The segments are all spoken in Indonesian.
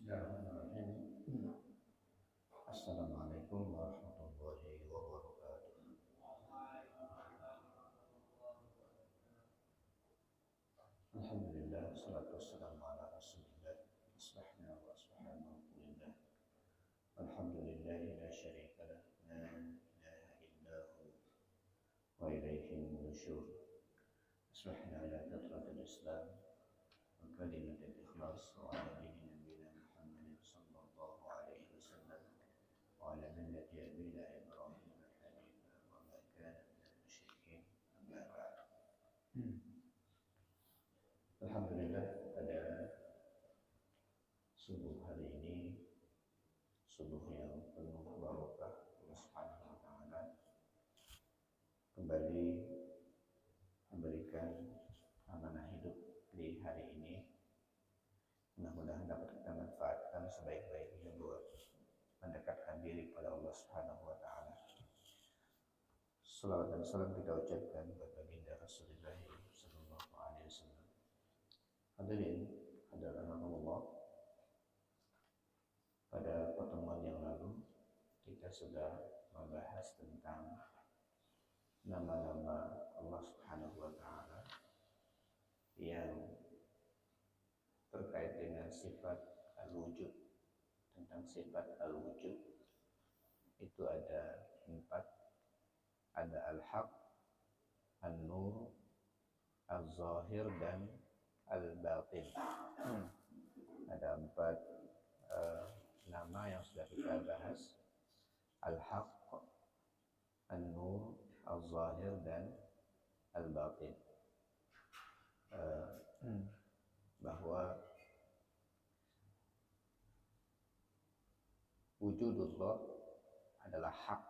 Bismillahirrahmanirrahim. Assalamualaikum warahmatullahi wabarakatuh. Alhamdulillah, salatu wassalamu ala rasulillah. Aslahna wa aslahna kulillah. Alhamdulillahi la syarika lah, la ilaha illahu wa ilaihin nusyur. Aslahna ala fitratil islam wa kalimatil ikhlas wa ala dini nabiyina Muhammadin sallallahu alaihi wasallam wa ala millati abina Ibrahim hanifan wa ma kana minal musyrikin. Amma ba'd. Alhamdulillah, pada subuh hari ini, subuh yang penuh barokah, Allah Subhanahu wa taala kembali memberikan amanah hidup di hari ini. Mudah-mudahan dapat kita manfaatkan sebaik-baiknya buat mendekatkan diri kepada Allah Subhanahu wa taala. Salawat dan salam kita ucapkan kepada baginda Rasulullah sallallahu alaihi wasallam. Hadirin hadirat Allah, pada pertemuan yang lalu kita sudah membahas tentang nama-nama Allah Subhanahu wa taala yang terkait dengan sifat al-wujud. Tentang sifat al-wujud itu ada 4. Ada al-haq, an-nur, al-zahir, dan al-batin. Ada 4 nama yang sudah kita bahas: al-haq, an-nur, al-zahir, dan al-batin. Bahwa wujudullah adalah hak,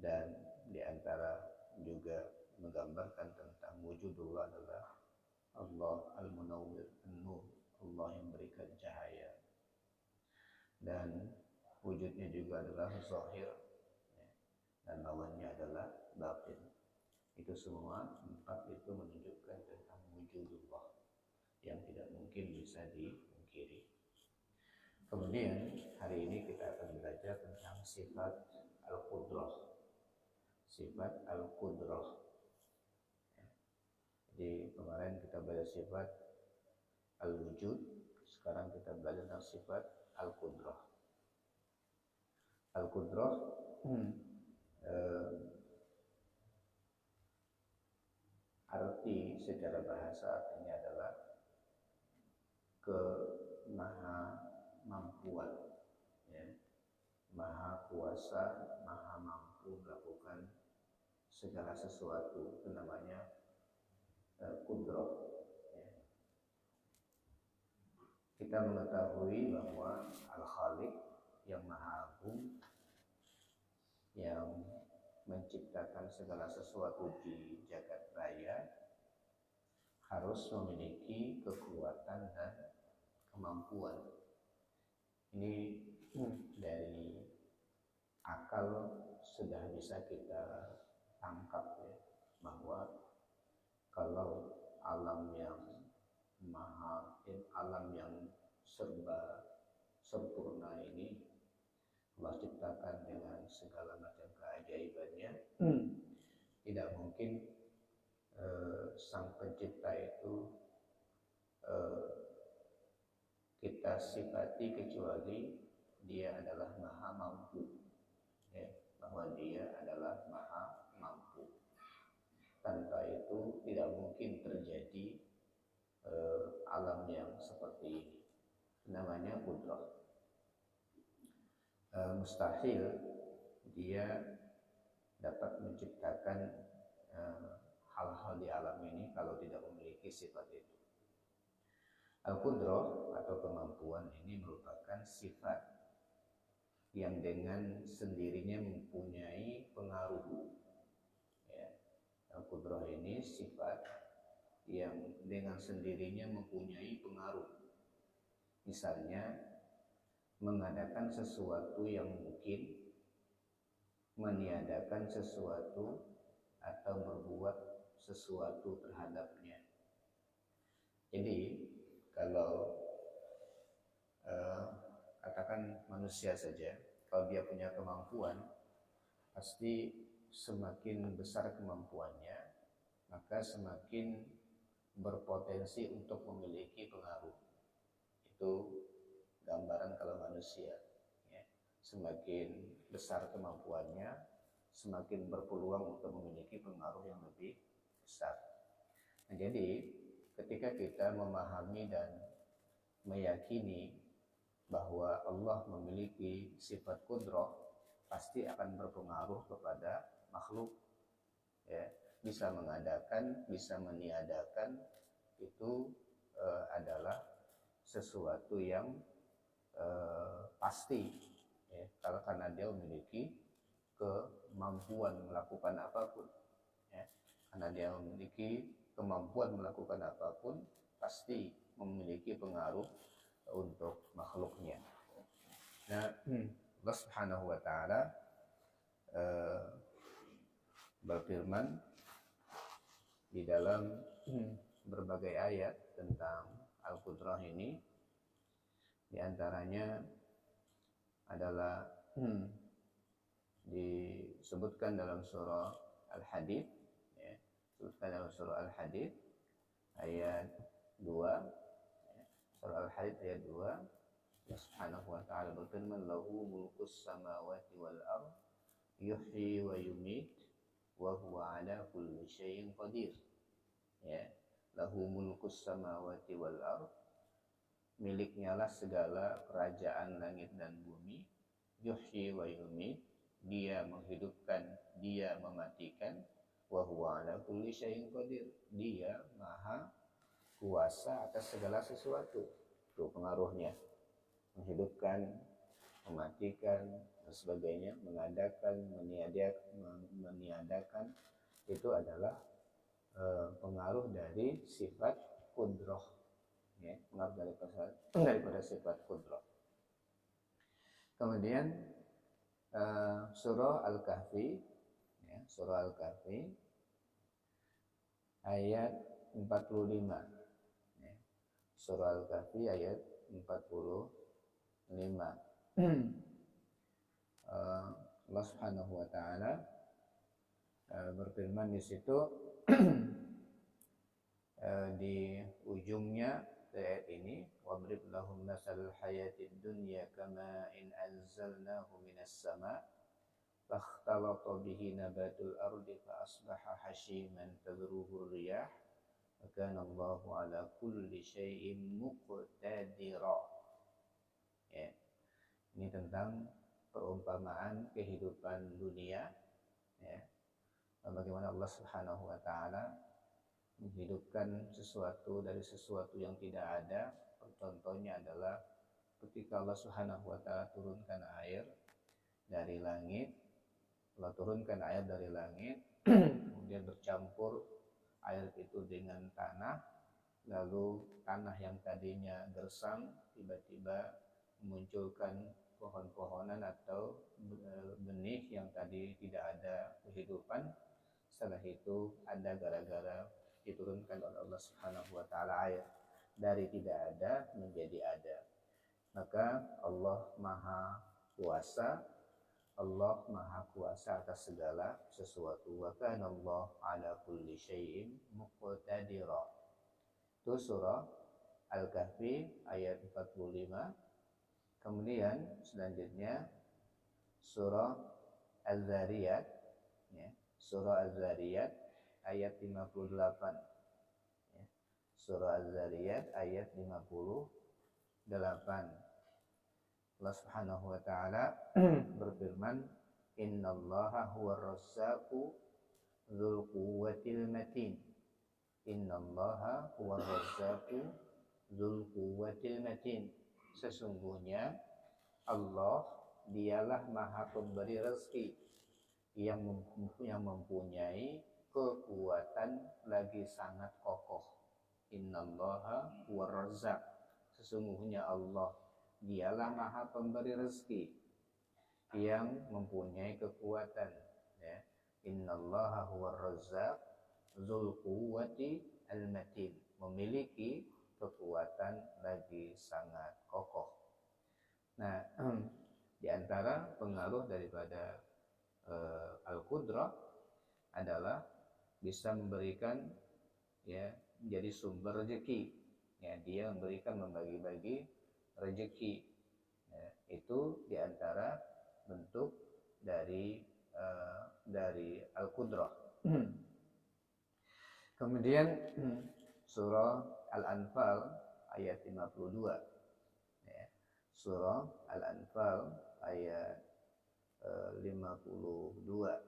dan diantara juga menggambarkan tentang wujudullah adalah Allah al-munawwir, an-nur, Allah yang memberikan cahaya. Dan wujudnya juga adalah zahir, dan lawannya adalah batin. Itu semua 4 itu menunjukkan tentang wujudullah yang tidak mungkin bisa dipungkiri. Kemudian hari ini kita akan belajar tentang sifat al-qudrah. Sifat al-qudrah. Jadi kemarin kita belajar sifat al-wujud, sekarang kita belajar tentang sifat al-qudrah. Al-qudrah arti secara bahasa artinya adalah kemahamampuan, ya. Maha kuasa, maha mampu melakukan segala sesuatu, itu namanya qudrah, ya. Kita mengetahui bahwa al-khaliq yang maha agung, yang menciptakan segala sesuatu di jagat raya, harus memiliki kekuatan dan kemampuan. Ini dari akal sudah bisa kita tangkap, ya, bahwa kalau alam yang alam yang serba sempurna ini Allah ciptakan dengan segala macam keajaibannya, tidak mungkin sang pencipta itu kita sifati kecuali dia adalah maha mampu, ya, bahwa dia adalah maha mampu. Tanpa itu tidak mungkin terjadi alam yang seperti ini. Namanya qudrah. Mustahil dia dapat menciptakan hal-hal di alam ini kalau tidak memiliki sifat itu. Al-qudrah atau kemampuan ini merupakan sifat yang dengan sendirinya mempunyai pengaruh, ya. Al-qudrah ini sifat yang dengan sendirinya mempunyai pengaruh. Misalnya mengadakan sesuatu yang mungkin, meniadakan sesuatu, atau berbuat sesuatu terhadapnya. Jadi kalau katakan manusia saja, kalau dia punya kemampuan, pasti semakin besar kemampuannya, maka semakin berpotensi untuk memiliki pengaruh. Itu gambaran kalau manusia, ya. Semakin besar kemampuannya, semakin berpeluang untuk memiliki pengaruh yang lebih besar. Nah, jadi ketika kita memahami dan meyakini bahwa Allah memiliki sifat qudrah, pasti akan berpengaruh kepada makhluk, ya. Bisa mengadakan, bisa meniadakan, itu adalah sesuatu yang pasti, ya, karena dia memiliki kemampuan melakukan apapun, ya. Karena dia memiliki kemampuan melakukan apapun, pasti memiliki pengaruh untuk makhluknya. Nah, Allah Subhanahu wa Ta'ala berfirman di dalam berbagai ayat tentang Al-Qudrah ini, di antaranya adalah disebutkan dalam surah Al-Hadid, ya, disebutkan dalam surah Al-Hadid ayat 2, ya, surah Al-Hadid ayat 2, Allah Subhanahu wa Ta'ala berfirman, lahu mulkus samawati wal ard yuhyi wa yumit wa huwa ala kulli syai'in qadir. Ya, lahu mulkus samawati wal ard, miliknya lah segala kerajaan langit dan bumi. Yuhyi wa yumit, dia menghidupkan, dia mematikan. Wa huwa ala kulli syai'in qadir, dia maha kuasa atas segala sesuatu. Itu pengaruhnya, menghidupkan, mematikan, dan sebagainya, mengadakan, meniadakan, itu adalah pengaruh dari sifat qudrah, ya, pengaruh daripada sifat qudrah. Kemudian surah Al-Kahfi, ya, surah Al-Kahfi ayat 45, ya, surah Al-Kahfi ayat 45. Allah Subhanahu wa Ta'ala berfirman di situ di ujungnya ayat ini, wabrib lahum masalul hayatid dunya kama in anzalnahu minas sama fakhtalata bihi nabatul ardi fa asbaha hashiman tadruhu riyah wa kana Allahu ala kulli syai'in muqtadira. Ya, ini tentang perumpamaan kehidupan dunia, ya, bagaimana Allah Subhanahu wa Ta'ala menghidupkan sesuatu dari sesuatu yang tidak ada. Contohnya adalah ketika Allah Subhanahu wa Ta'ala turunkan air dari langit. Allah turunkan air dari langit, kemudian bercampur air itu dengan tanah, lalu tanah yang tadinya gersang tiba-tiba memunculkan pohon-pohonan atau benih yang tadi tidak ada kehidupan. Setelah itu ada gara-gara diturunkan oleh Allah Subhanahu wa Ta'ala air dari tidak ada menjadi ada. Maka Allah Maha Kuasa, Allah Maha Kuasa atas segala sesuatu. Wa kana Allah ala kulli syai'in muqtadira. Itu surah Al-Kahfi ayat 45. Kemudian selanjutnya surah Az-Zariyat, ya, surah Az-Zariyat ayat 58, ya, surah Az-Zariyat ayat 58. Allah Subhanahu wa Ta'ala berfirman, innallaha huwar razzaqu dzul quwwatil matin. Innallaha huwar razzaqu dzul quwwatil matin. Sesungguhnya Allah dialah Maha Pemberi rezeki yang mempunyai kekuatan lagi sangat kokoh. Innallaha huwar razzaq, sesungguhnya Allah dialah Maha Pemberi rezeki yang mempunyai kekuatan, ya. Innallaha huwar razzaq dzul quwwati al-matin, memiliki kekuatan lagi sangat kokoh. Nah, di antara pengaruh daripada al-qudrah adalah bisa memberikan, ya, menjadi sumber rezeki. Ya, dia memberikan, membagi-bagi rezeki. Ya, itu di antara bentuk dari al-qudrah. Kemudian surah Al-Anfal ayat 52. Ya, surah Al-Anfal ayat 52.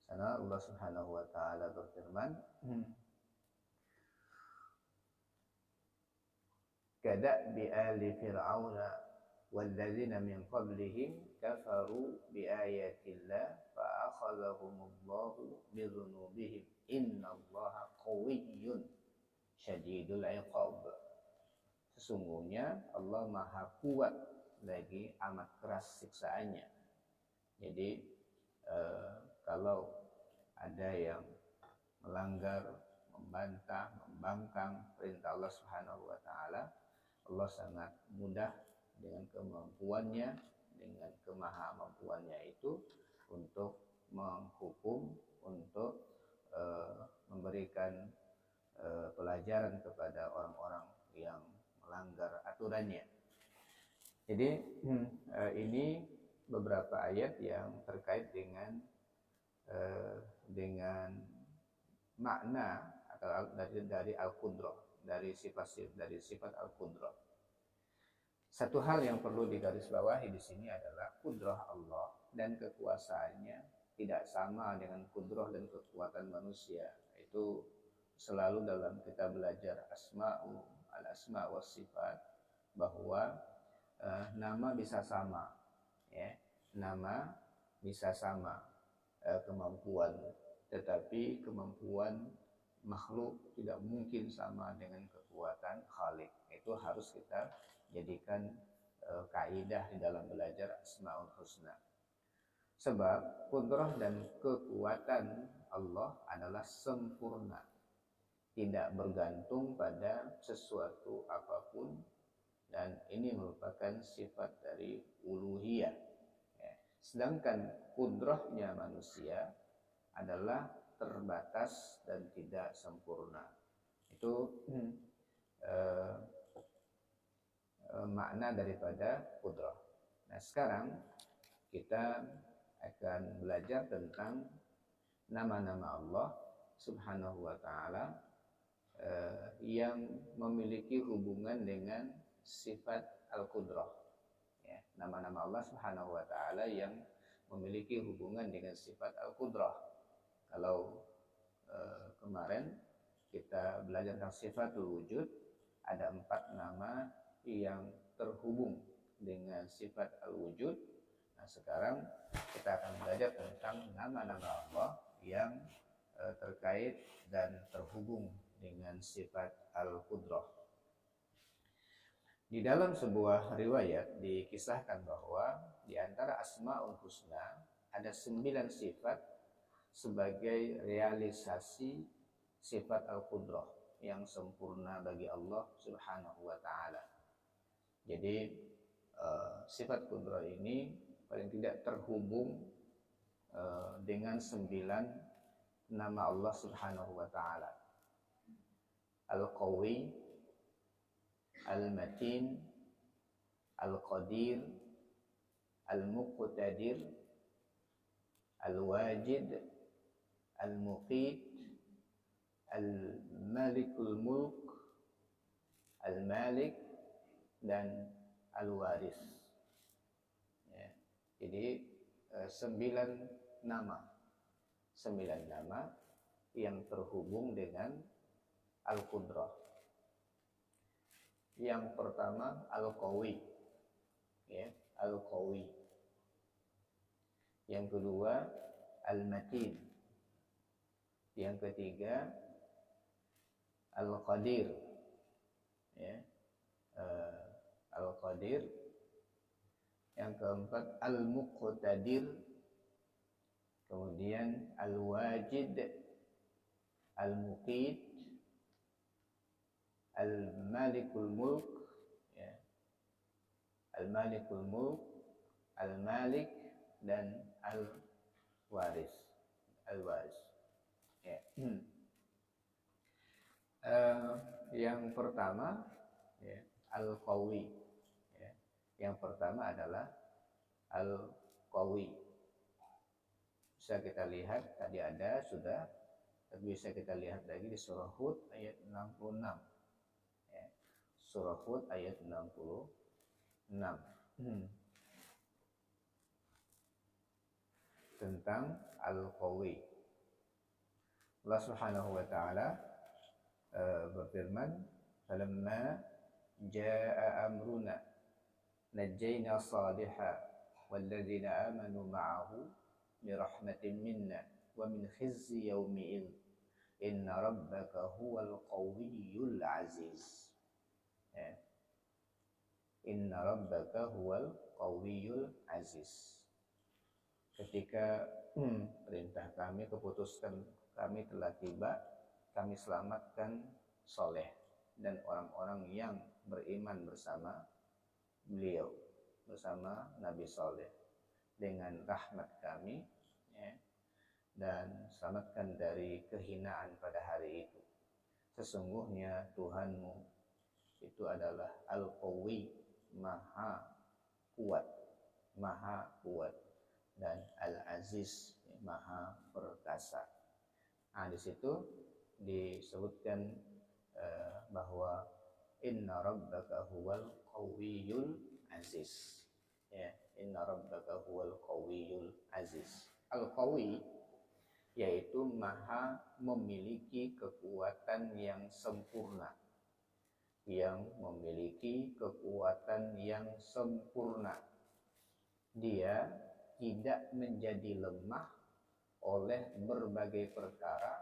Sana Allah Subhanahu wa taala berfirman, "Kadabi ali fir'auna walladzina min qablihim kafaru biayatillah fa'akhadhahumullahu bidzunubihim innallaha qawiyyun syadidul iqab." Sesungguhnya Allah Maha Kuat lagi amat keras siksaannya. Jadi kalau ada yang melanggar, membantah, membangkang perintah Allah Subhanahu wa taala, Allah sangat mudah dengan kemampuannya, dengan kemahamampuannya itu untuk menghukum, untuk memberikan pelajaran kepada orang-orang yang melanggar aturannya. Jadi ini beberapa ayat yang terkait dengan makna atau dari al-qudrah, dari sifat al-qudrah. Satu hal yang perlu digarisbawahi di sini adalah kudrah Allah dan kekuasaannya tidak sama dengan kudrah dan kekuatan manusia. Itu selalu dalam kita belajar al-asma wa sifat, bahwa nama bisa sama, ya, nama bisa sama kemampuan, tetapi kemampuan makhluk tidak mungkin sama dengan kekuatan Khalik. Itu harus kita jadikan kaidah di dalam belajar Asmaul Husna. Sebab kudrah dan kekuatan Allah adalah sempurna, tidak bergantung pada sesuatu apapun, dan ini merupakan sifat dari uluhiyah. Ya. Sedangkan kudrahnya manusia adalah terbatas dan tidak sempurna. Itu makna daripada kudrah. Nah, sekarang kita akan belajar tentang nama-nama Allah Subhanahu wa taala yang memiliki hubungan dengan sifat al-qudrah. Ya, nama-nama Allah Subhanahu wa taala yang memiliki hubungan dengan sifat al-qudrah. Kalau kemarin kita belajar tentang sifatul wujud, ada 4 nama yang terhubung dengan sifat al-wujud. Nah, sekarang kita akan belajar tentang nama-nama Allah yang terkait dan terhubung dengan sifat al-qudrah. Di dalam sebuah riwayat dikisahkan bahwa di antara Asmaul Husna ada 9 sifat sebagai realisasi sifat al-qudrah yang sempurna bagi Allah Subhanahu wa taala. Jadi sifat qudrah ini paling tidak terhubung dengan 9 nama Allah Subhanahu wa taala. Al-Qawi, Al-Matin, Al-Qadir, Al-Muqtadir, Al-Wajid, Al-Muqit, Al-Malikul Mulk, Al-Malik, dan Al-Waris. Ya, jadi 9 nama yang terhubung dengan al-qudrah. Yang pertama al-qawi, ya, al-qawi. Yang kedua al-matin. Yang ketiga al-qadir, ya, al-qadir. Yang keempat al-muqtadir. Kemudian al-wajid, al-muqit, al-malikul mulk, ya, Al-Malikul Mulk, Al-Malik, dan Al-Waris. Al-Waris. Ya. Yang pertama, ya, Al-Qawi. Ya. Yang pertama adalah Al-Qawi. Bisa kita lihat tadi ada sudah, tapi bisa kita lihat lagi di surah Hud ayat 66. Ya. Surah Hud ayat 66. Tentang Al-Qawi. Allah Subhanahu wa taala berfirman, "Falamma jaa amruna najjayna Salihah walladzina amanu ma'ahu birahmatin minna wa min khizyi yaumi'il inna rabbaka huwal qawiyyul aziz." Ya. Inna rabbaka huwal qawiyyul aziz. Ketika perintah kami, keputusan kami telah tiba, kami selamatkan Soleh dan orang-orang yang beriman bersama beliau, bersama Nabi Soleh dengan rahmat kami, ya, dan selamatkan dari kehinaan pada hari itu. Sesungguhnya Tuhanmu itu adalah Al-Qawi, Maha kuat, dan Al-Aziz, Maha perkasa. Nah, di situ disebutkan bahwa inna rabbaka huwal qawiyyul aziz. Ya, inna rabbaka huwal qawiyyul aziz. Al-Qawi yaitu maha memiliki kekuatan yang sempurna. Yang memiliki kekuatan yang sempurna. Dia tidak menjadi lemah oleh berbagai perkara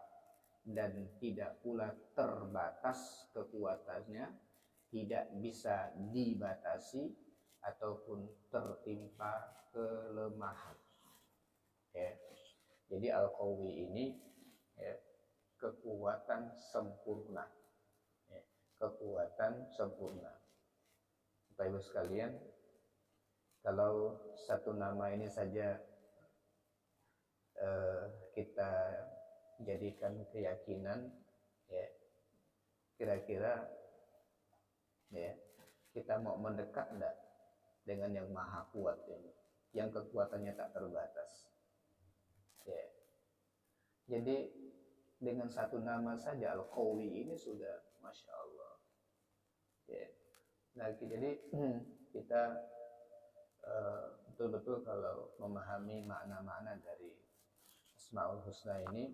dan tidak pula terbatas kekuatannya, tidak bisa dibatasi ataupun tertimpa kelemahan. Ya. Jadi Al-Qawi ini, ya, kekuatan sempurna. Ya, kekuatan sempurna. Bapak Ibu sekalian, kalau satu nama ini saja kita jadikan keyakinan, ya, kira-kira, ya, kita mau mendekat enggak dengan yang maha kuat ini, yang kekuatannya tak terbatas, ya. Jadi dengan satu nama saja Al-Qawi ini sudah Masya Allah, ya. Nah, jadi kita betul-betul kalau memahami makna-makna dari Asmaul Husna ini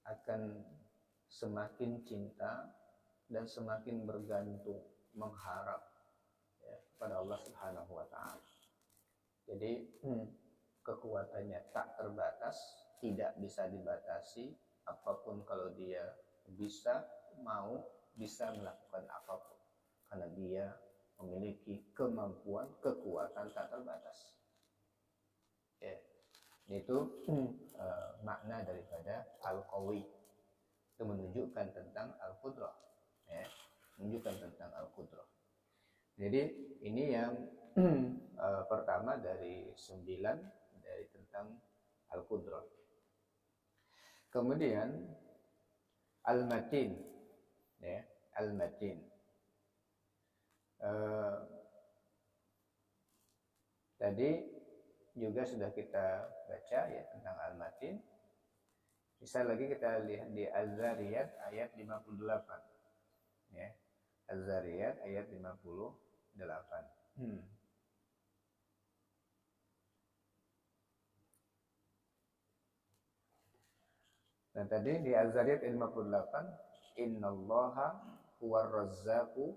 akan semakin cinta dan semakin bergantung, mengharap, ya, kepada Allah Subhanahu wa taala. Jadi kekuatannya tak terbatas, tidak bisa dibatasi, apapun kalau dia bisa, mau, bisa melakukan apapun karena dia memiliki kemampuan, kekuatan tak terbatas. Ya. Itu makna daripada Al-Qawi. Itu menunjukkan tentang Al-Qudrah, ya, menunjukkan tentang Al-Qudrah. Jadi ini yang pertama dari 9 dari tentang Al-Qudrah. Kemudian Al-Matin, ya, Al-Matin. Tadi juga sudah kita baca, ya, tentang Al-Matin. Bisa lagi kita lihat di Az-Zariyat ayat 58. Ya. Az-Zariyat ayat 58. Nah, tadi di Az-Zariyat 58, innallaha huwar razzaqu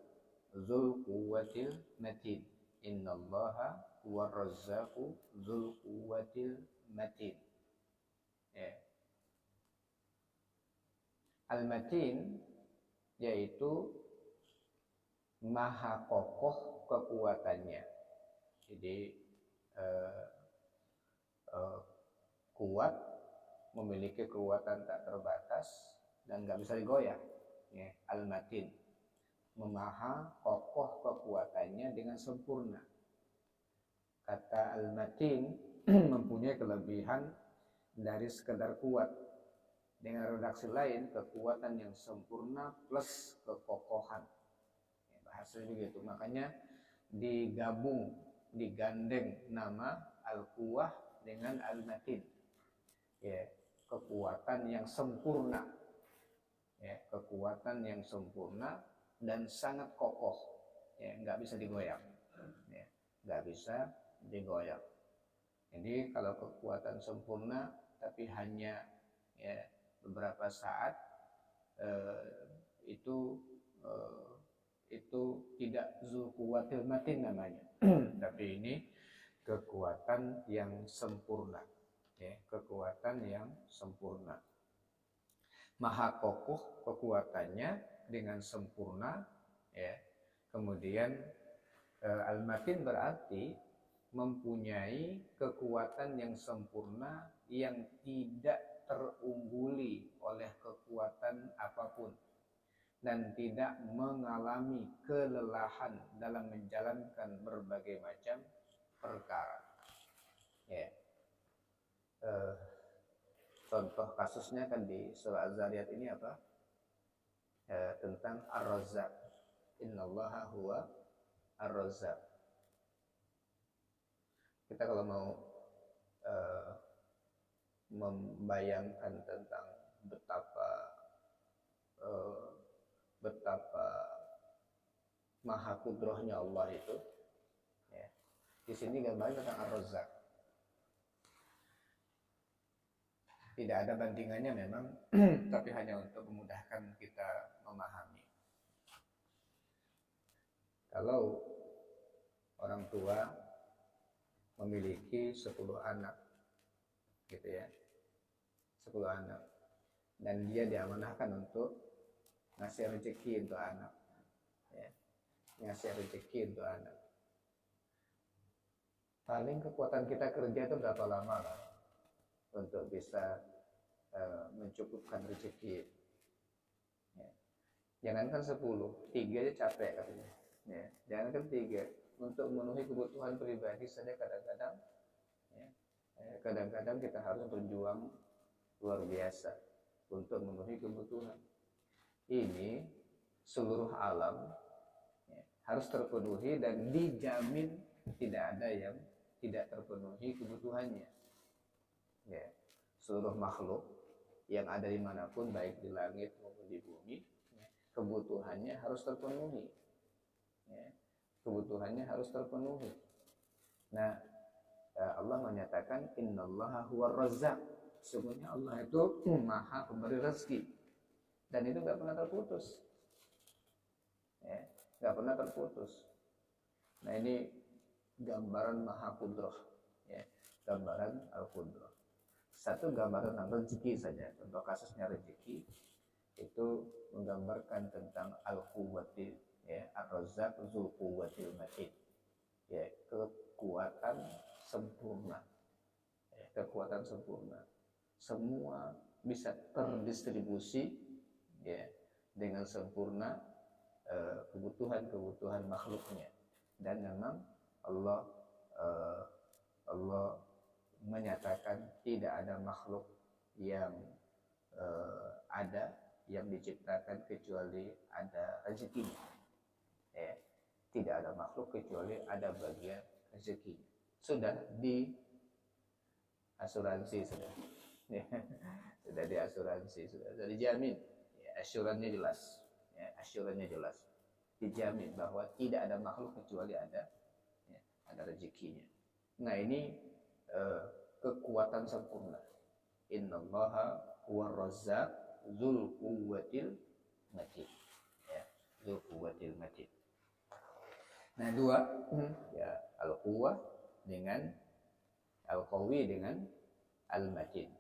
dzul quwwatil matin. Innallaha huwar razzaqu dzul quwwatil matin. Ya. Al-Matin yaitu maha kokoh kekuatannya. Jadi kuat, memiliki kekuatan tak terbatas dan nggak bisa digoyah. Ya, Al-Matin. Maha kokoh kekuatannya dengan sempurna. Kata Al-Matin mempunyai kelebihan dari sekedar kuat. Dengan redaksi lain, kekuatan yang sempurna plus kekokohan. Ya, bahasanya begitu. Makanya digandeng nama Al-Quwah dengan Al-Matin. Ya, kekuatan yang sempurna. Ya, kekuatan yang sempurna dan sangat kokoh. Ya, nggak bisa digoyang. Ya, nggak bisa digoyang. Jadi kalau kekuatan sempurna tapi hanya ya beberapa saat itu tidak zul quwwatil matin namanya. Tapi ini kekuatan yang sempurna. Ya, kekuatan yang sempurna. Maha kokoh kekuatannya dengan sempurna, ya. Kemudian al-matin berarti mempunyai kekuatan yang sempurna yang tidak terungguli oleh kekuatan apapun dan tidak mengalami kelelahan dalam menjalankan berbagai macam perkara. Ya. Contoh kasusnya kan di surah Az-Zariyat ini apa? Tentang Ar-Razzaq. Innallaha huwa Ar-Razzaq. Kita kalau mau membayangkan tentang betapa maha kudrohnya Allah itu, ya, di sini gambarnya tentang Ar-Razzaq. Tidak ada bandingannya memang, tapi hanya untuk memudahkan kita memahami. Kalau orang tua memiliki 10 anak, gitu ya, 10 anak, dan dia diamanahkan untuk ngasih rezeki untuk anak, ya, ngasih rezeki untuk anak. Paling kekuatan kita kerja itu berapa lama lah untuk bisa mencukupkan rezeki. Ya. Jangankan 10, 3 aja capek katanya. Ya. Jangankan 3, untuk memenuhi kebutuhan pribadi saja kadang-kadang, ya, kadang-kadang kita harus berjuang luar biasa untuk memenuhi kebutuhan. Ini seluruh alam, ya, harus terpenuhi dan dijamin tidak ada yang tidak terpenuhi kebutuhannya. Ya, seluruh makhluk yang ada dimanapun, baik di langit maupun di bumi, ya, kebutuhannya harus terpenuhi. Ya, kebutuhannya harus terpenuhi. Nah, Allah menyatakan innallaha huwar razzaq. Sesungguhnya Allah itu maha pemberi rezeki, dan itu nggak pernah terputus. Ya, nggak pernah terputus. Nah, ini gambaran maha kudroh, ya, gambaran al-kudroh. Satu gambaran tentang rezeki saja, contoh kasusnya rezeki itu menggambarkan tentang al-quwwatil, ya, ar-razzaq dzul quwwatil matin, ya, kekuatan sempurna, ya, kekuatan sempurna, semua bisa terdistribusi, ya, dengan sempurna kebutuhan makhluknya. Dan memang Allah menyatakan tidak ada makhluk yang ada yang diciptakan kecuali ada rezekinya. Ya, tidak ada makhluk kecuali ada bagian rezeki. Sudah di asuransi sudah. Ya, sudah di asuransi, sudah dijamin. Ya, asuransinya jelas. Ya, asuransinya jelas. Dijamin bahwa tidak ada makhluk kecuali ada, ya, ada rezekinya. Nah, ini kekuatan sempurna. Innallaha huwar razzaq dzul quwwatil matin. Ya, dzul quwwatil matin. Nah, dua, ya, al-quwwah dengan al-qawi dengan al-matin.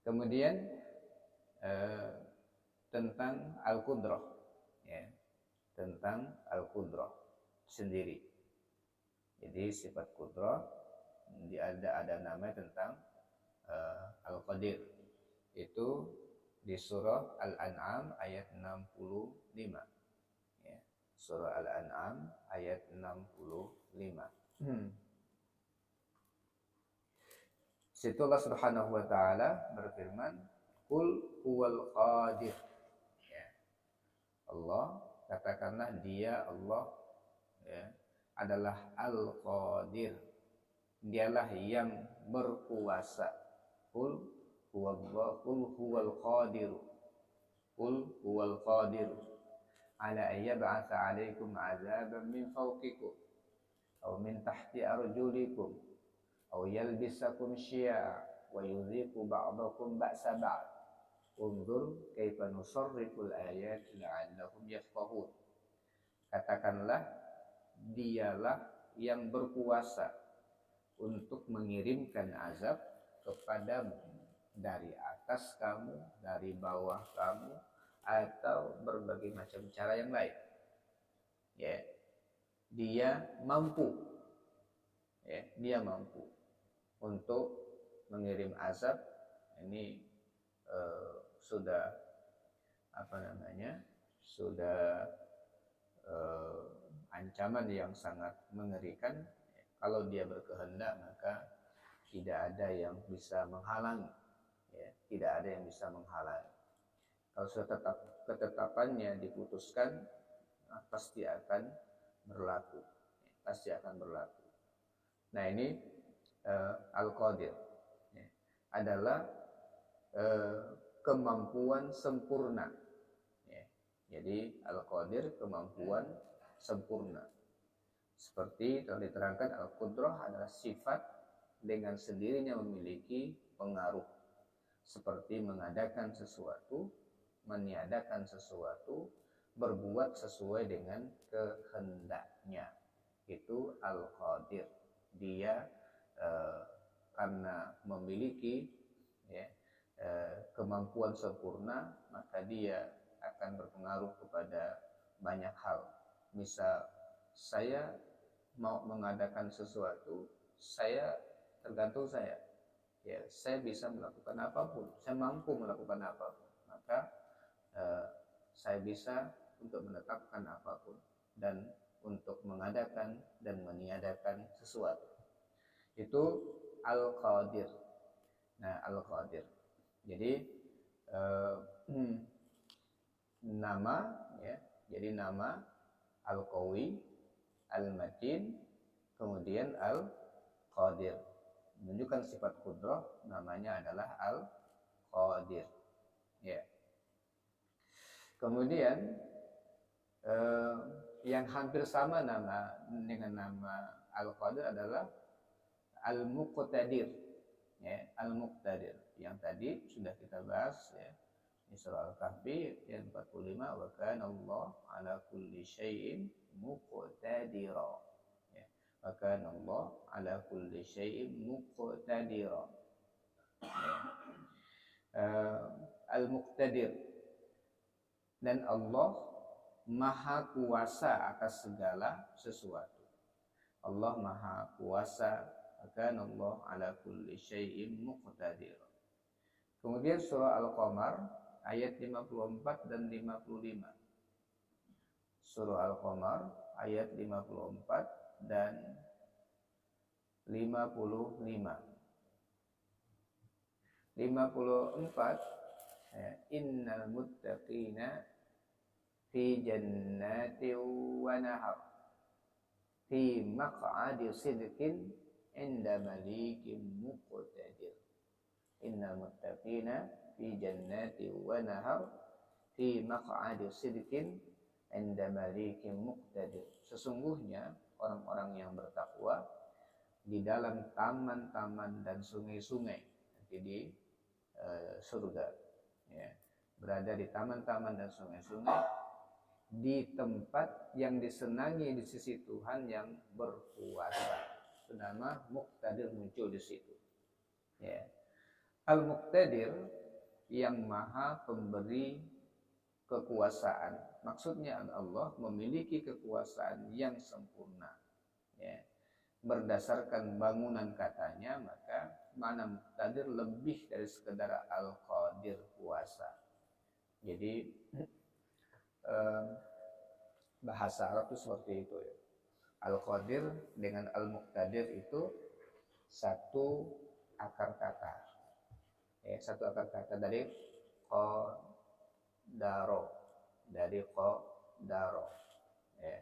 Kemudian tentang al-qudrah, ya, tentang al-qudrah sendiri. Jadi sifat qudrah ada nama tentang al-qadir. Itu di surah Al-An'am ayat 65. Ya. Surah Al-An'am ayat 65. Situ Allah Subhanahu wa taala berfirman, "Qul huwal qadir." Ya. Allah, katakanlah dia Allah, ya, adalah Al-Qadir. Dialah yang berkuasa. Qul huwal qadir. Qul huwal qadir ala ayyab'atsa 'alaikum 'adzaban min fawqikum aw min tahti arjulikum aw yalbisakum syi'a wa yudhiqu ba'dakum ba'sa ba'd. Unzur kaifa nusarriful ayati la'allahum yafqahun. Katakanlah, dialah yang berkuasa untuk mengirimkan azab kepadamu dari atas kamu, dari bawah kamu, atau berbagai macam cara yang lain. Ya, dia mampu, ya, dia mampu untuk mengirim azab. Ini sudah sudah ancaman yang sangat mengerikan. Kalau dia berkehendak, maka tidak ada yang bisa menghalangi, ya, tidak ada yang bisa menghalangi. Kalau sudah ketetapannya diputuskan, nah, pasti akan berlaku, ya, pasti akan berlaku. Nah, ini Al-Qadir, ya, adalah kemampuan sempurna, ya. Jadi Al-Qadir kemampuan sempurna. Seperti telah diterangkan, Al-Qudrah adalah sifat dengan sendirinya memiliki pengaruh, seperti mengadakan sesuatu, meniadakan sesuatu, berbuat sesuai dengan kehendaknya. Itu Al-Qadir. Dia karena memiliki, ya, kemampuan sempurna, maka dia akan berpengaruh kepada banyak hal. Misal, saya mau mengadakan sesuatu, tergantung saya. Ya, saya bisa melakukan apapun, saya mampu melakukan apapun. Maka saya bisa untuk menetapkan apapun dan untuk mengadakan dan meniadakan sesuatu. Itu Al-Qadir. Nah, Al-Qadir. Jadi nama, ya, jadi nama Al-Qawi, Al-Matin, kemudian Al-Qadir. Menunjukkan sifat qudrah, namanya adalah Al-Qadir. Ya. Kemudian yang hampir sama dengan nama Al-Qadir adalah Al-Muqtadir. Ya, Al-Muqtadir. Yang tadi sudah kita bahas, ya. Di surah Al-Kahfi ayat 45, wa kana Allah ala kulli syai'in muqtadira. Ya, wa kana Allah ala kulli syai'in muqtadira. Ya. Al-Muqtadir, dan Allah maha kuasa atas segala sesuatu. Allah maha kuasa, akan Allah ala kulli syai'in muqtadir. Kemudian surah Al-Qamar ayat 54 dan 55. Surah Al-Qamar ayat 54 dan 55. 54, ya, innal muttaqina fi jannatin wa nahar fi maq'adi sidqin inda malikin muqtadir. Innal muttaqina fi jannatin wa nahar fi maq'adi sidqin inda malikin muqtadir. Sesungguhnya orang-orang yang bertakwa di dalam taman-taman dan sungai-sungai, nanti di surga, ya, berada di taman-taman dan sungai-sungai, di tempat yang disenangi di sisi Tuhan yang berkuasa. Itu nama Muqtadir muncul di situ. Ya. Al-Muqtadir yang maha pemberi kekuasaan. Maksudnya Allah memiliki kekuasaan yang sempurna. Ya. Berdasarkan bangunan katanya, maka makna Muqtadir lebih dari sekedar Al-Qadir, kuasa. Jadi bahasa Arab itu seperti itu ya. Al-Qadir dengan Al-Muqtadir itu satu akar kata. Ya, satu akar kata dari qadaro, ya.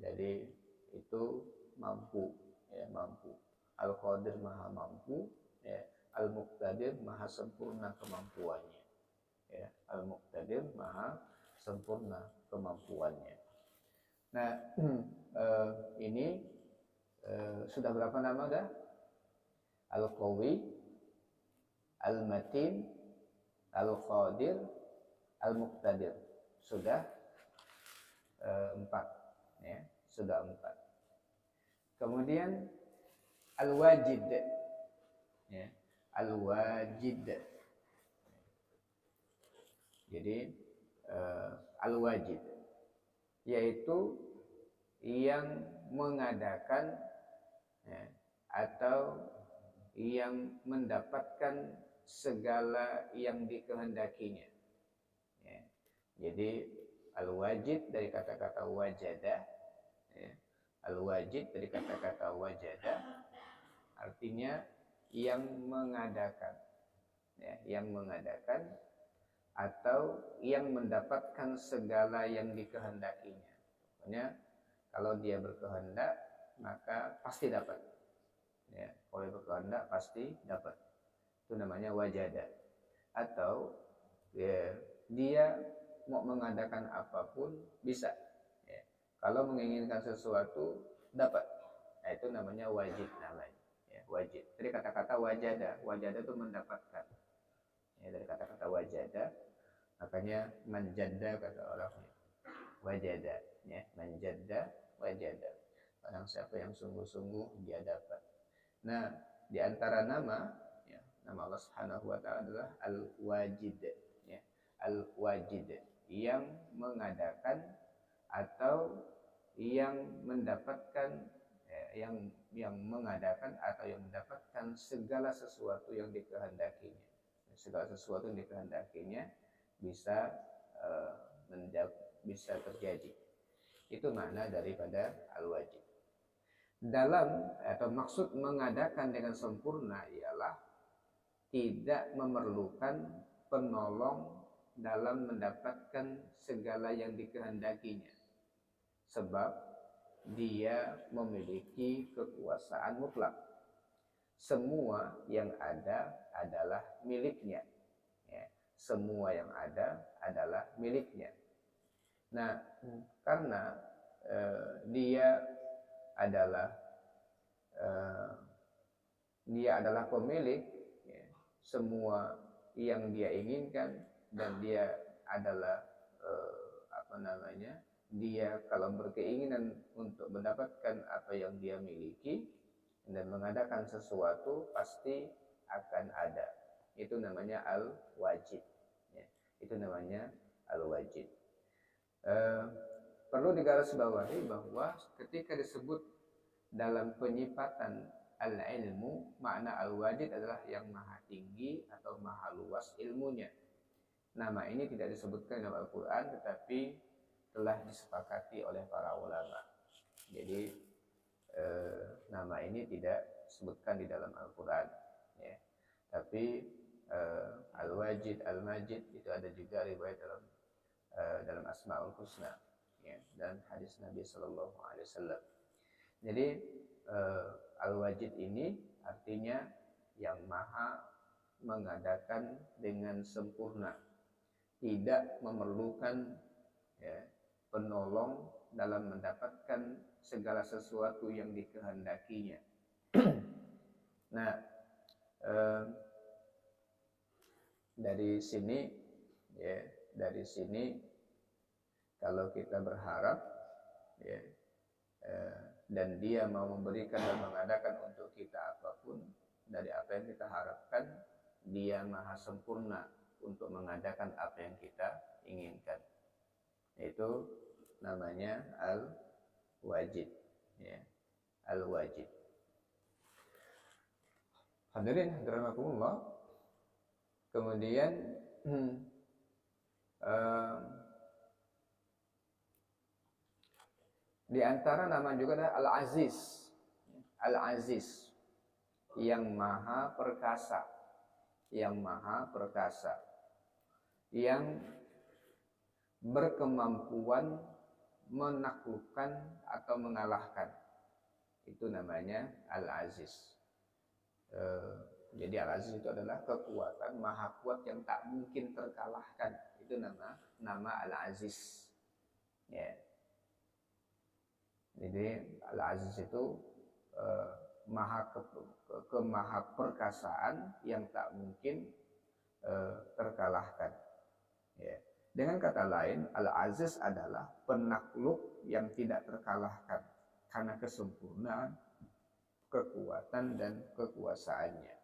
Jadi itu mampu, ya, mampu. Al-Qadir maha mampu, ya. Al-Muqtadir maha sempurna kemampuannya, ya. Al-Muqtadir maha sempurna kemampuannya. Nah, ini sudah berapa nama dah? Al-Qawi, Al-Matin, Al-Qadir, Al-Muqtadir. Sudah 4, ya, sudah 4. Kemudian Al-Wajid, ya, Al-Wajid. Jadi Al-Wajid yaitu yang mengadakan, ya, atau yang mendapatkan segala yang dikehendakinya, ya. Jadi Al-Wajid dari kata-kata wajada, ya. Al-Wajid dari kata-kata wajada artinya yang mengadakan, ya, yang mengadakan atau yang mendapatkan segala yang dikehendakinya. Pokoknya kalau dia berkehendak maka pasti dapat, ya, kalau dia berkehendak pasti dapat. Itu namanya wajada. Atau ya, dia mau mengadakan apapun bisa, ya. Kalau menginginkan sesuatu dapat. Nah, itu namanya wajid namanya, ya, wajid. Dari kata-kata wajada, wajada itu mendapatkan, ya, dari kata-kata wajada. Makanya manjada kata orangnya, wajada, ya, manjada wajada. Orang siapa yang sungguh-sungguh dia dapat. Nah, di antara nama, ya, nama Allah Subhanahu wa taala adalah Al-Wajid, ya. Al-Wajid yang mengadakan atau yang mendapatkan, ya, yang mengadakan atau yang mendapatkan segala sesuatu yang dikehendakinya. Segala sesuatu yang dikehendakinya bisa bisa terjadi. Itu makna daripada Al-Wajid. Dalam atau maksud mengadakan dengan sempurna ialah tidak memerlukan penolong dalam mendapatkan segala yang dikehendakinya, sebab dia memiliki kekuasaan mutlak. Semua yang ada adalah miliknya, ya. Semua yang ada adalah miliknya. Nah, karena dia adalah pemilik, ya, semua yang dia inginkan, dan dia adalah dia kalau berkeinginan untuk mendapatkan apa yang dia miliki dan mengadakan sesuatu pasti akan ada. Itu namanya Al-Wajid, ya. Itu namanya Al-Wajid. Perlu digarisbawahi bahwa ketika disebut dalam penyifatan al-ilmu, makna Al-Wajid adalah yang maha tinggi atau maha luas ilmunya. Nama ini tidak disebutkan dalam Al-Quran, tetapi telah disepakati oleh para ulama. Jadi nama ini tidak disebutkan di dalam Al-Quran, ya. Tapi Al-Wajid, Al-Majid itu ada juga riwayat dalam Asmaul Husna, ya, dan hadis Nabi Sallallahu Alaihi Wasallam. Jadi Al-Wajid ini artinya yang maha mengadakan dengan sempurna, tidak memerlukan, ya, penolong dalam mendapatkan segala sesuatu yang dikehendakinya. Nah, dari sini, ya, dari sini kalau kita berharap, ya, dan dia mau memberikan dan mengadakan untuk kita apapun dari apa yang kita harapkan, dia maha sempurna untuk mengadakan apa yang kita inginkan. Itu namanya Al-Wajid, ya, Al-Wajid. Hadirin rahimakumullah. Kemudian Di antara nama juga ada Al-Aziz. Al-Aziz, yang maha perkasa, yang maha perkasa, yang berkemampuan menaklukkan atau mengalahkan. Itu namanya Al-Aziz. Jadi Al-Aziz itu adalah kekuatan maha kuat yang tak mungkin terkalahkan. Itu nama Al-Aziz. Ya. Jadi Al-Aziz itu maha perkasaan yang tak mungkin terkalahkan. Ya. Dengan kata lain, Al-Aziz adalah penakluk yang tidak terkalahkan karena kesempurnaan, kekuatan dan kekuasaannya.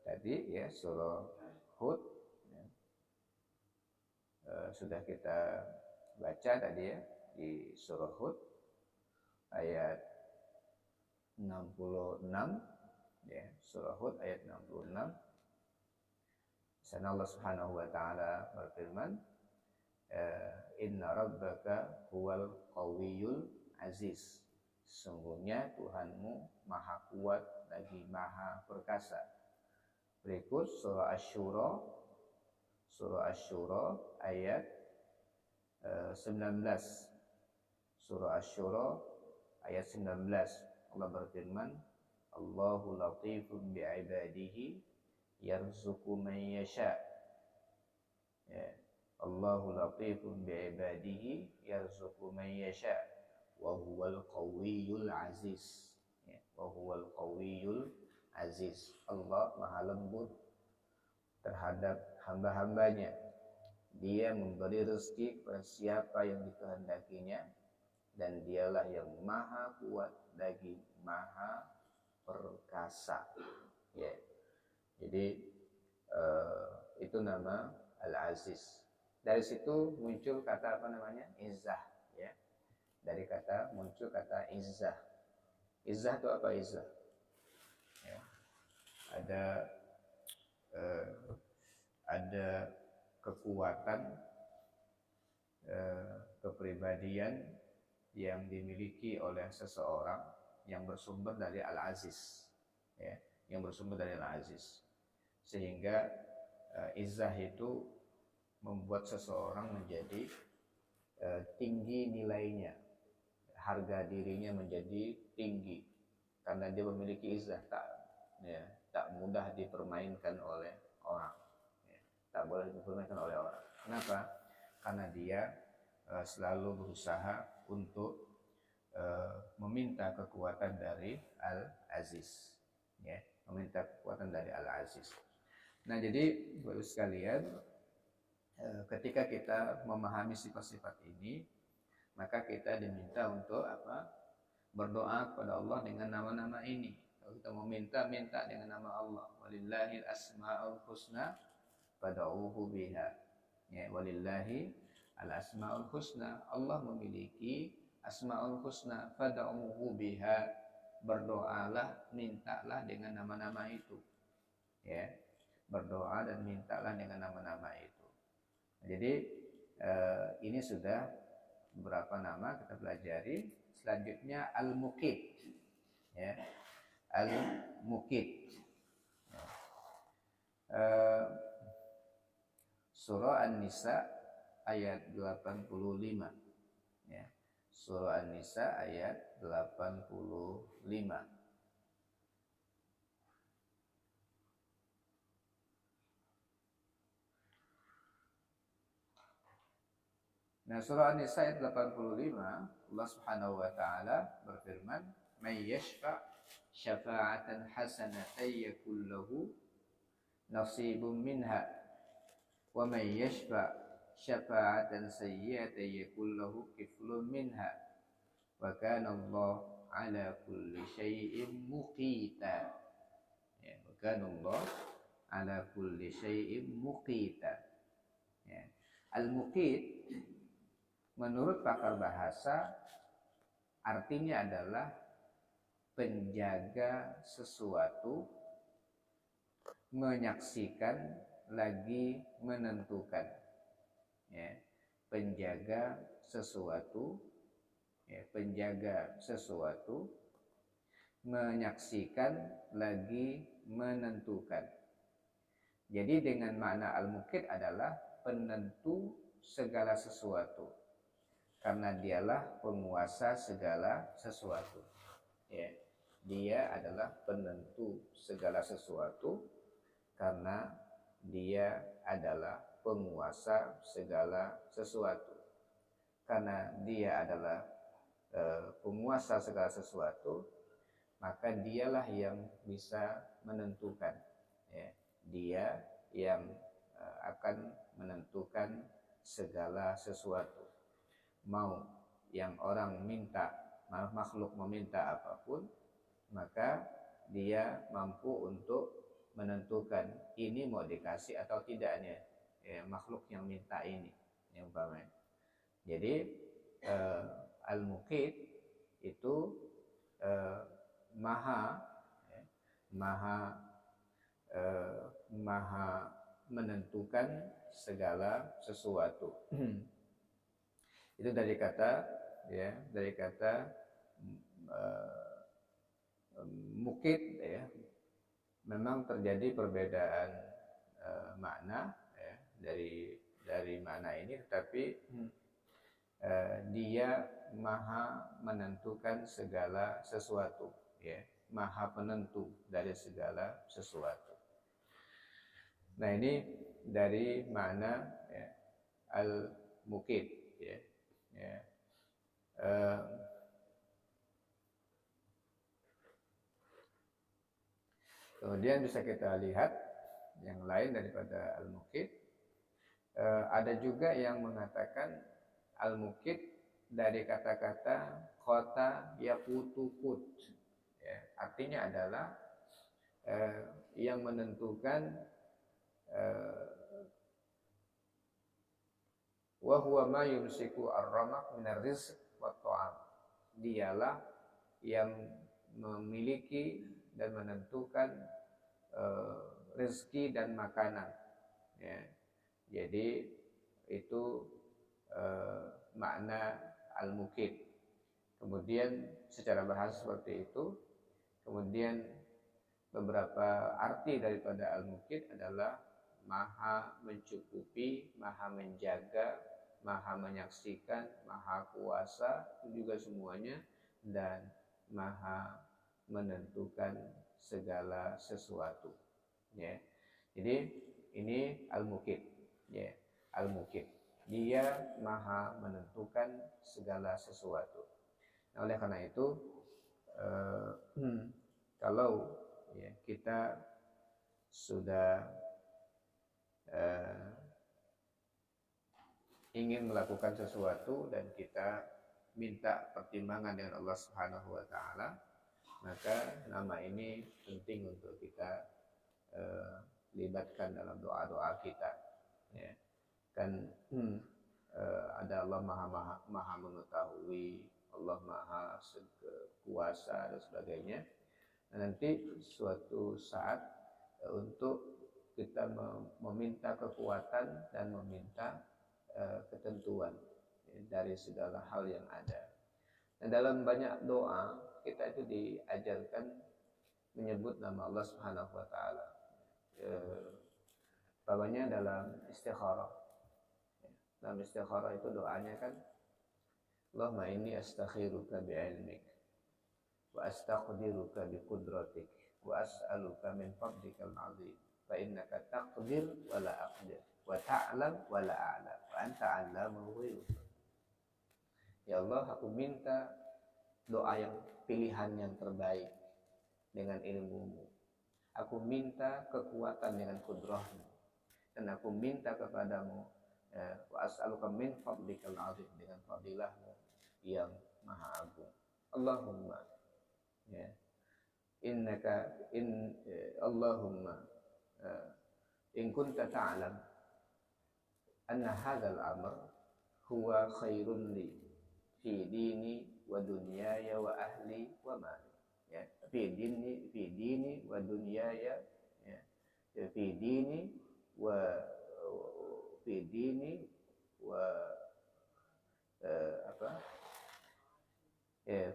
Tadi ya surah Hud ya, sudah kita baca tadi ya di surah Hud ayat 66 ya, surah Hud ayat 66. Sana Allah Subhanahu wa taala berfirman, inna rabbaka huwal qawiyyul aziz. Sesungguhnya Tuhanmu maha kuat lagi maha perkasa. Berikut surah Asy-Syura ayat 19. Surah Asy-Syura ayat 19. Allah berfirman, Allahu latifun bi'ibadihi yarzuqu man yasha. Ya. Allahu latifun bi'ibadihi yarzuqu man yasha wa huwal qawiyyul aziz. Ya. Wa huwal qawiyyul aziz. Allah maha lembut terhadap hamba-hambanya. Dia memberi rezeki kepada siapa yang dikehendakinya, dan dialah yang maha kuat lagi maha perkasa. Ya. Jadi itu nama Al-Aziz. Dari situ muncul kata apa namanya? Izzah. Ya. Dari kata muncul kata izzah. Izzah itu apa izzah? Ya. Ada kekuatan kepribadian yang dimiliki oleh seseorang yang bersumber dari Al-Aziz. Ya. Yang bersumber dari Al-Aziz. Sehingga izzah itu membuat seseorang menjadi tinggi nilainya, harga dirinya menjadi tinggi karena dia memiliki izzah, tak mudah dipermainkan oleh orang, ya, tak boleh dipermainkan oleh orang. Kenapa? Karena dia selalu berusaha untuk meminta kekuatan dari Al-Aziz, ya, meminta kekuatan dari Al-Aziz. Nah, jadi Bapak sekalian, ketika kita memahami sifat-sifat ini, maka kita diminta untuk apa? Berdoa kepada Allah dengan nama-nama ini. Kalau kita meminta, minta dengan nama Allah. Walillahil asma'ul husna fad'uuhu biha. Ya, walillahi al-asma'ul husna. Allah memiliki asma'ul husna fad'uuhu biha. Berdoalah, mintalah dengan nama-nama itu. Ya. Berdoa dan mintalah dengan nama-nama itu. Jadi ini sudah beberapa nama kita pelajari. Selanjutnya Al-Muqit, ya, Al-Muqit. Surah An-Nisa ayat 85, ya. Surah An-Nisa ayat 85. Nah, surah An-Nisa ayat 85, Allah Subhanahu wa taala berfirman, "May yashfa' syafa'atan hasanatan yakul lahu nasibun minha, wa may yashfa' syafa'atan sayyi'atan yakul lahu kiflun minha, wa kana Allah 'ala kulli syai'in muqita." Ya, wa kana Allah 'ala kulli syai'in muqita. Ya. Al-Muqit menurut pakar bahasa artinya adalah penjaga sesuatu, menyaksikan lagi menentukan. Ya, penjaga sesuatu, ya, penjaga sesuatu, menyaksikan lagi menentukan. Jadi dengan makna al-muqit adalah penentu segala sesuatu, karena dialah penguasa segala sesuatu. Ya, dia adalah penentu segala sesuatu karena dia adalah penguasa segala sesuatu. Karena dia adalah penguasa segala sesuatu, maka dialah yang bisa menentukan. Ya, dia yang akan menentukan segala sesuatu. Mau yang orang minta, makhluk meminta apapun, maka dia mampu untuk menentukan ini mau dikasih atau tidaknya, ya, makhluk yang minta ini, yang umpamanya. Jadi al-muqit itu maha menentukan segala sesuatu. Itu dari kata, ya, dari kata muqit, ya. Memang terjadi perbedaan makna, ya, dari makna ini, tetapi dia maha menentukan segala sesuatu, ya, maha penentu dari segala sesuatu. Nah, ini dari makna, ya, al-muqit, ya. Ya. Kemudian bisa kita lihat yang lain daripada al-muqit. Ada juga yang mengatakan al-muqit dari kata-kata kota yaqutukut, ya, artinya adalah yang menentukan wa huwa ma yumsiku ar-ramaq min ar-rizq wat ta'am. Dialah yang memiliki dan menentukan rezeki dan makanan, ya. Jadi itu makna al-muqit. Kemudian secara bahasa seperti itu. Kemudian beberapa arti daripada al-muqit adalah maha mencukupi, maha menjaga, maha menyaksikan, maha kuasa, itu juga semuanya, dan maha menentukan segala sesuatu, ya. Jadi ini al-muqit, ya, al-muqit. Dia maha menentukan segala sesuatu. Nah, oleh karena itu kalau, ya, kita sudah ingin melakukan sesuatu dan kita minta pertimbangan dengan Allah Subhanahu wa taala, maka nama ini penting untuk kita libatkan dalam doa-doa kita, ya. Kan ada Allah maha mengetahui, Allah maha kuasa dan sebagainya. Nah, nanti suatu saat untuk kita meminta kekuatan dan meminta ketentuan, ya, dari segala hal yang ada. Dan dalam banyak doa kita itu diajarkan menyebut nama Allah Subhanahu wa taala. Bawahnya dalam istikharah. Dalam istikharah itu doanya kan, Allahumma inni astakhiruka bi'ilmik wa astaqdiruka biqudratik wa as'aluka min fadlikal azim fa innaka taqdir wa la aqdir wa ta'lam wa la a'lam wa anta 'allamul ghuyub. Ya Allah, aku minta doa yang pilihan yang terbaik dengan ilmu-Mu. Aku minta kekuatan dengan kudrah-Mu, dan aku minta kepadamu wa as'aluka min fadlikal azim, dengan fadilah-Mu yang maha agung. Allahumma, ya, innaka Allahumma in kunta ta'lam anna hadzal amr huwa khairun li fi dini wa dunyaya wa ahli wa mali, ya, fi dini wa dunyaya, ya, fi dini wa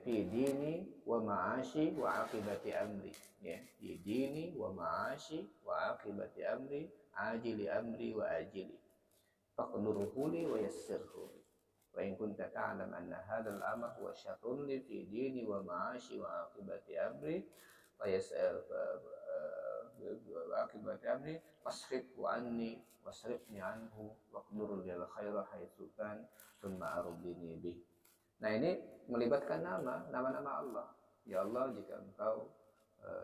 fi dini wa ma'ashi wa aqibati amri, ya, fi dini wa ma'ashi wa aqibati amri, ajili amri wa ajili, faqdurhu li wa yassirhu li. Wa in kunta ta'lam anna hadzal amra huwa syarrun li fi dini wa ma'ashi wa aqibati amri wa akibati amri wasrifhu anni wasrifni anhu waqdur lil khaira haitsu kan thumma arudini bih. Nah, ini melibatkan nama-nama Allah. Ya Allah, jika engkau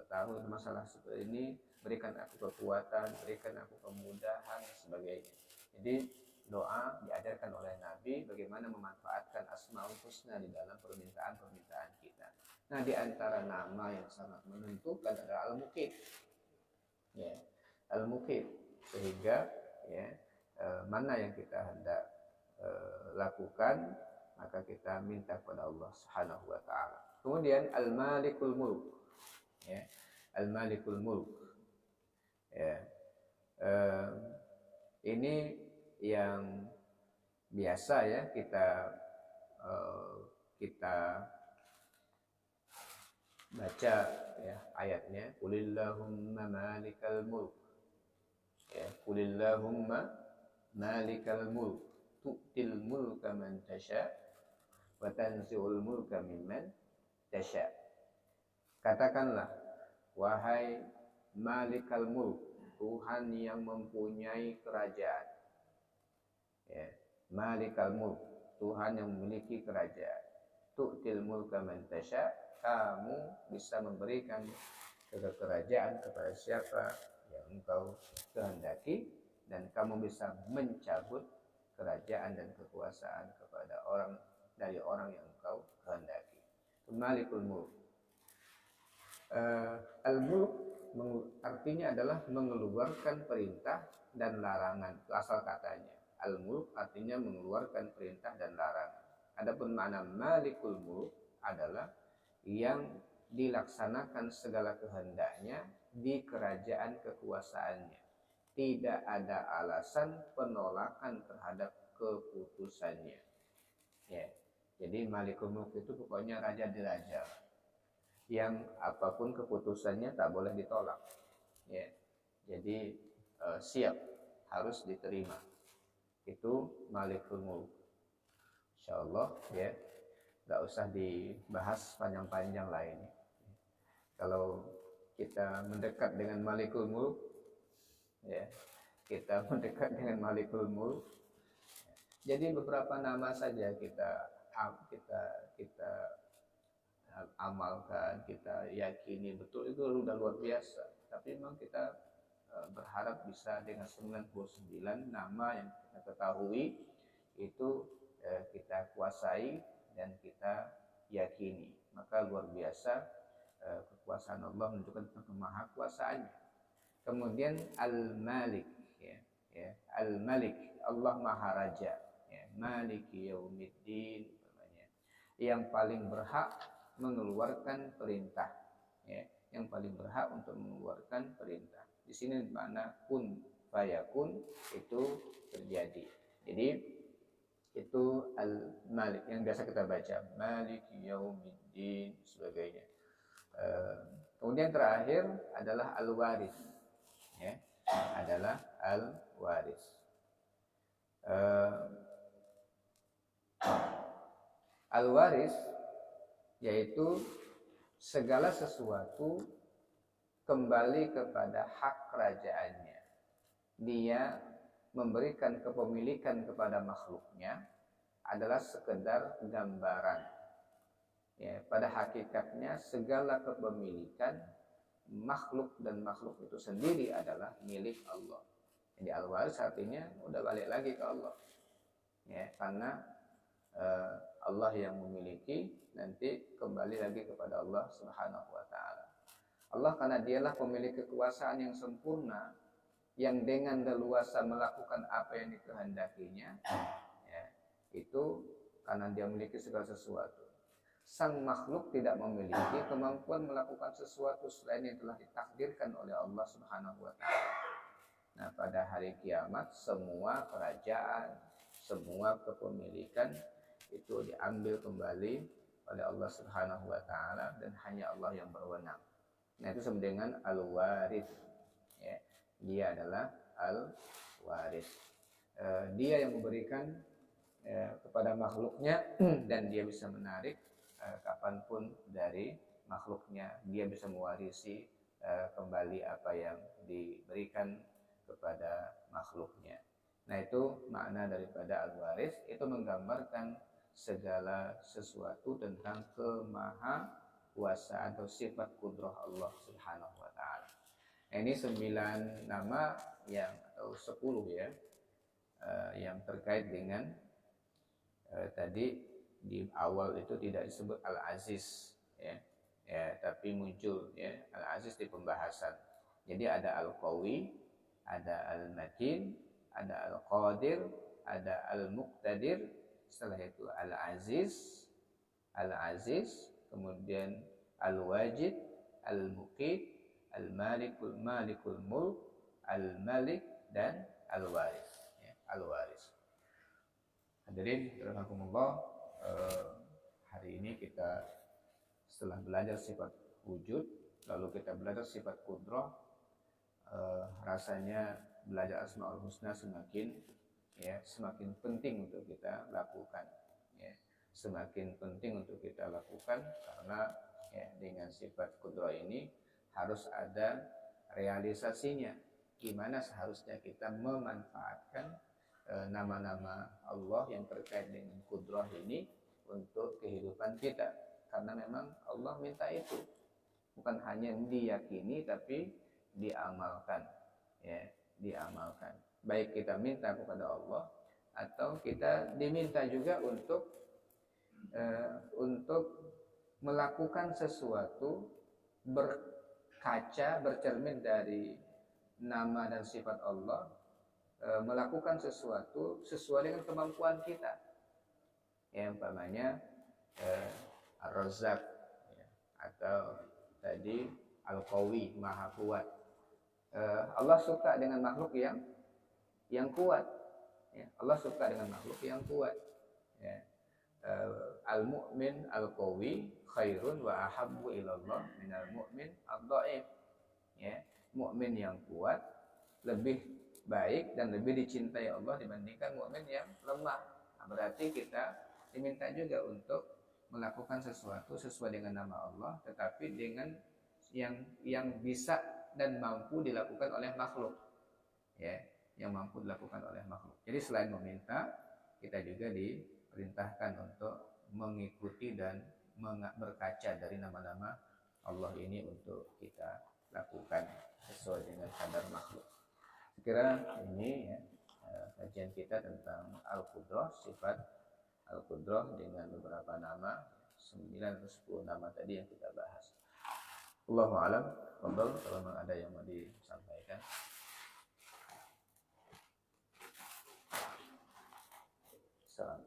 tahu masalah seperti ini, berikan aku kekuatan, berikan aku kemudahan dan sebagainya. Jadi doa diajarkan oleh Nabi bagaimana memanfaatkan Asmaul Husna di dalam permintaan-permintaan kita. Nah, di antara nama yang sangat menentukan adalah Al-Muqit. Ya, Al-Muqit, sehingga ya, mana yang kita hendak lakukan, maka kita minta kepada Allah Subhanahu wa taala. Kemudian Al-Malikul Mulk. Ya, Al-Malikul Mulk. Ya. Ini yang biasa ya kita baca ya ayatnya, qulillahumma malikal mulk, ya, qulillahumma malikal mulk tu'til mulka man tasha wa tanzi'ul mulka mimman tasha. Katakanlah, wahai malikal mulk, Tuhan yang mempunyai kerajaan, ya, malikal mulk, Tuhan yang memiliki kerajaan, tu'til mulka man tasha, kamu bisa memberikan kerajaan kepada siapa yang engkau kehendaki, dan kamu bisa mencabut kerajaan dan kekuasaan kepada dari orang yang engkau kehendaki. Malikul Mulk. Al-Mulk artinya adalah mengeluarkan perintah dan larangan. Asal katanya Al-Mulk artinya mengeluarkan perintah dan larangan. Adapun makna Malikul Mulk adalah yang dilaksanakan segala kehendaknya di kerajaan kekuasaannya. Tidak ada alasan penolakan terhadap keputusannya. Ya. Jadi Malikul Mulk itu pokoknya raja diraja, yang apapun keputusannya tak boleh ditolak. Ya. Jadi siap, harus diterima. Itu Malikul Mulk. Insyaallah ya. Nggak usah dibahas panjang-panjang lah ini. Kalau kita mendekat dengan Malikul Mulk, ya, kita mendekat dengan Malikul Mulk. Jadi beberapa nama saja kita amalkan, kita yakini betul, itu udah luar biasa. Tapi memang kita berharap bisa dengan 99 nama yang kita ketahui itu kita kuasai dan kita yakini, maka luar biasa kekuasaan Allah menunjukkan kemahakuasaannya. Kemudian Al-Malik, ya, Al-Malik, Allah Maha Raja, ya, Maliki Yaumiddin, yang paling berhak mengeluarkan perintah, ya, yang paling berhak untuk mengeluarkan perintah. Di sini mana kun fayakun itu terjadi. Jadi itu Al-Malik yang biasa kita baca, Maliki Yaumiddin sebagainya. Kemudian terakhir adalah Al-Waris, ya, adalah Al-Waris. Al-Waris yaitu segala sesuatu kembali kepada hak kerajaannya. Dia memberikan kepemilikan kepada makhluknya adalah sekedar gambaran. Ya, pada hakikatnya segala kepemilikan makhluk dan makhluk itu sendiri adalah milik Allah. Jadi Al-Waris artinya udah balik lagi ke Allah. Ya, karena Allah yang memiliki, nanti kembali lagi kepada Allah Subhanahu wa taala. Allah karena dialah pemilik kekuasaan yang sempurna, yang dengan leluasa melakukan apa yang dikehendakinya, ya, itu karena dia memiliki segala sesuatu. Sang makhluk tidak memiliki kemampuan melakukan sesuatu selain yang telah ditakdirkan oleh Allah Subhanahu wa taala. Nah, pada hari kiamat semua kerajaan, semua kepemilikan itu diambil kembali oleh Allah Subhanahu wa taala dan hanya Allah yang berwenang. Nah, itu sama dengan al-warith. Ya, dia adalah al-warith. Dia yang memberikan kepada makhluknya dan dia bisa menarik kapanpun dari makhluknya. Dia bisa mewarisi kembali apa yang diberikan kepada makhluknya. Nah, itu makna daripada al-waris. Itu menggambarkan segala sesuatu tentang kemahakuasaan atau sifat kudrah Allah Subhanahu wa taala. Nah, ini 9 nama yang atau 10 ya yang terkait dengan tadi di awal itu tidak disebut Al-Aziz ya. Tapi muncul ya Al-Aziz di pembahasan. Jadi ada Al-Qawi, ada Al-Matin, ada Al-Qadir, ada Al-Muqtadir, setelah itu Al-Aziz, kemudian Al-Wajid, Al-Muqit, Malikul Mulk, Al-Malik, dan Al-Waris ya, Al-Waris. Hadirin rahimakumullah, hari ini kita setelah belajar sifat wujud, lalu kita belajar sifat kudrah, rasanya belajar Asmaul Husna semakin penting untuk kita lakukan ya. Semakin penting untuk kita lakukan karena ya, dengan sifat kudrah ini harus ada realisasinya, gimana seharusnya kita memanfaatkan nama-nama Allah yang terkait dengan kudrah ini untuk kehidupan kita. Karena memang Allah minta itu, bukan hanya diyakini tapi diamalkan ya, diamalkan. Baik kita minta kepada Allah atau kita diminta juga untuk melakukan sesuatu, bercermin dari nama dan sifat Allah, melakukan sesuatu sesuai dengan kemampuan kita. Ya, umpamanya Ar-Razzaq ya, atau tadi Al-Qawi, Maha Kuat. Allah suka dengan makhluk yang kuat. Ya, Allah suka dengan makhluk yang kuat. Ya. Al-Mu'min Al-Qawi khairun wa ahabbu ilallah minal mu'min ad-dha'if. Ya, mukmin yang kuat lebih baik dan lebih dicintai Allah dibandingkan mukmin yang lemah. Nah, berarti kita diminta juga untuk melakukan sesuatu sesuai dengan nama Allah, tetapi dengan yang bisa dan mampu dilakukan oleh makhluk. Ya, yang mampu dilakukan oleh makhluk. Jadi selain meminta, kita juga diperintahkan untuk mengikuti dan berkaca dari nama-nama Allah ini untuk kita lakukan sesuai dengan kadar makhluk. Kira ini ya, kajian kita tentang Al-Qudrah, sifat Al-Qudrah dengan beberapa nama, 9 atau 10 nama tadi yang kita bahas. Allahu a'lam. Kalau memang ada yang mau disampaikan. Salam.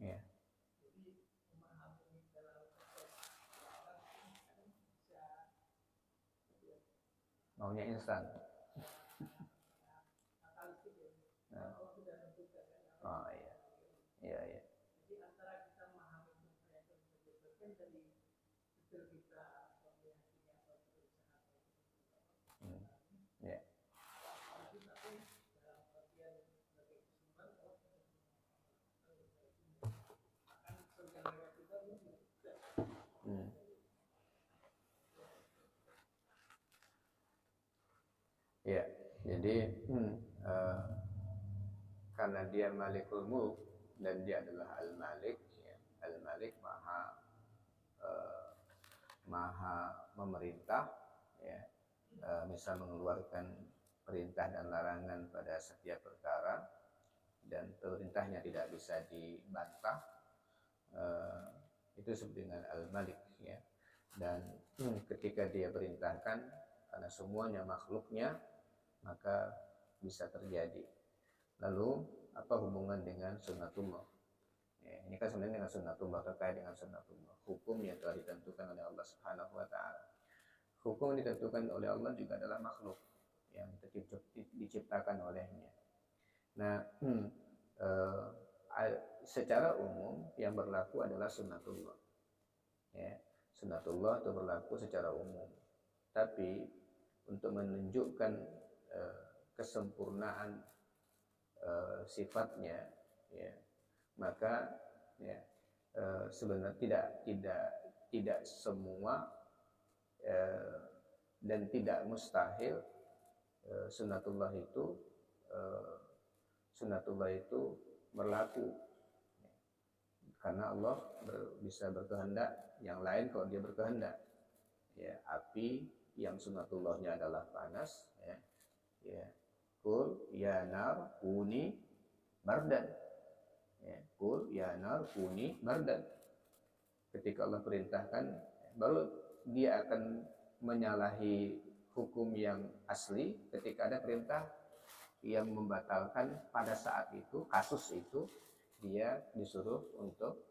Ya. maunya instan. Nah. Oh iya, iya iya. Ya. Ya, jadi karena dia Malikul Mulk dan dia adalah Al-Malik, ya. Al-Malik eh, maha memerintah, ya, bisa mengeluarkan perintah dan larangan pada setiap perkara, dan perintahnya tidak bisa dibantah. Itu disebut dengan Al-Malik, ya. Dan ketika dia perintahkan, karena semuanya makhluknya, maka bisa terjadi. Lalu apa hubungan dengan sunnatullah? Ya, ini kan sebenarnya dengan sunnatullah, terkait dengan sunnatullah. Hukum yang telah ditentukan oleh Allah Subhanahu wa taala. Hukum yang ditentukan oleh Allah juga adalah makhluk yang diciptakan olehnya. Nah, secara umum yang berlaku adalah sunnatullah. Ya, sunnatullah itu berlaku secara umum. Tapi untuk menunjukkan kesempurnaan sifatnya, ya, maka ya, sebenarnya tidak semua dan tidak mustahil sunnatullah itu berlaku, karena Allah bisa berkehendak yang lain kalau dia berkehendak. Ya, api yang sunnatullahnya adalah panas, ya, ya. Qul ya nar kuni bardan, ya. Qul ya nar kuni bardan. Ketika Allah perintahkan, baru dia akan menyalahi hukum yang asli ketika ada perintah yang membatalkan. Pada saat itu, kasus itu, dia disuruh untuk,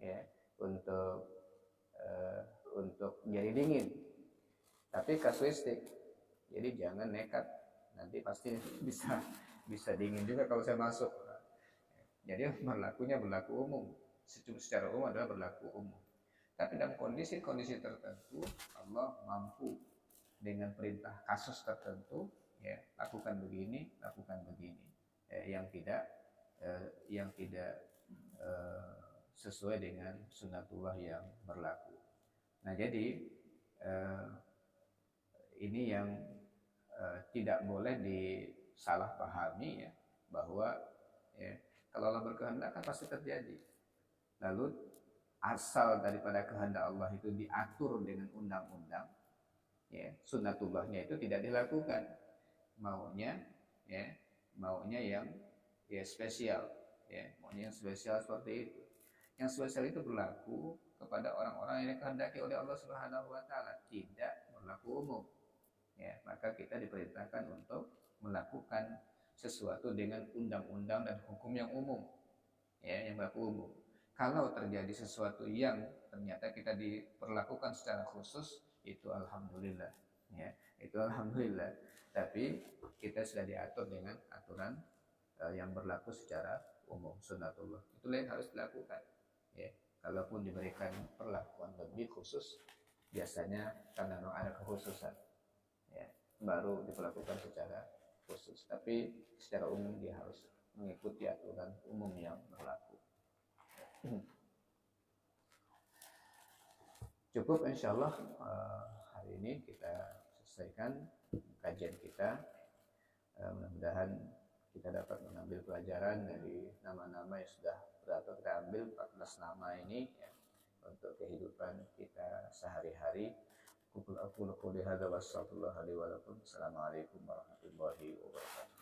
ya, untuk jadi dingin, tapi kasuistik. Jadi jangan nekat, nanti pasti bisa dingin juga kalau saya masuk. Jadi berlaku umum, secara umum adalah berlaku umum. Tapi dalam kondisi-kondisi tertentu, Allah mampu dengan perintah kasus tertentu, ya, lakukan begini, yang tidak sesuai dengan sunnatullah yang berlaku. Nah, jadi ini yang tidak boleh disalahpahami, ya, bahwa, ya, kalau Allah berkehendak kan pasti terjadi. Lalu asal daripada kehendak Allah itu diatur dengan undang-undang, ya, sunnatullahnya itu tidak dilakukan. Maunya yang, ya, spesial, ya, maunya yang spesial seperti itu. Yang spesial itu berlaku kepada orang-orang yang dikehendaki oleh Allah Subhanahu wa taala, tidak berlaku umum. Ya, maka kita diperintahkan untuk melakukan sesuatu dengan undang-undang dan hukum yang umum, ya, yang berlaku umum. Kalau terjadi sesuatu yang ternyata kita diperlakukan secara khusus, itu alhamdulillah, ya, itu alhamdulillah. Tapi kita sudah diatur dengan aturan yang berlaku secara umum, sunnatullah. Itulah yang harus dilakukan, ya. Kalaupun diberikan perlakuan lebih khusus, biasanya karena ada kekhususan, ya, baru diperlakukan secara khusus. Tapi secara umum dia harus mengikuti aturan umum yang berlaku. Cukup, insyaallah hari ini kita selesaikan kajian kita. Mudah-mudahan kita dapat mengambil pelajaran dari nama-nama yang sudah berapa kita ambil, 14 nama ini, ya, untuk kehidupan kita sehari-hari. Assalamualaikum warahmatullahi wabarakatuh.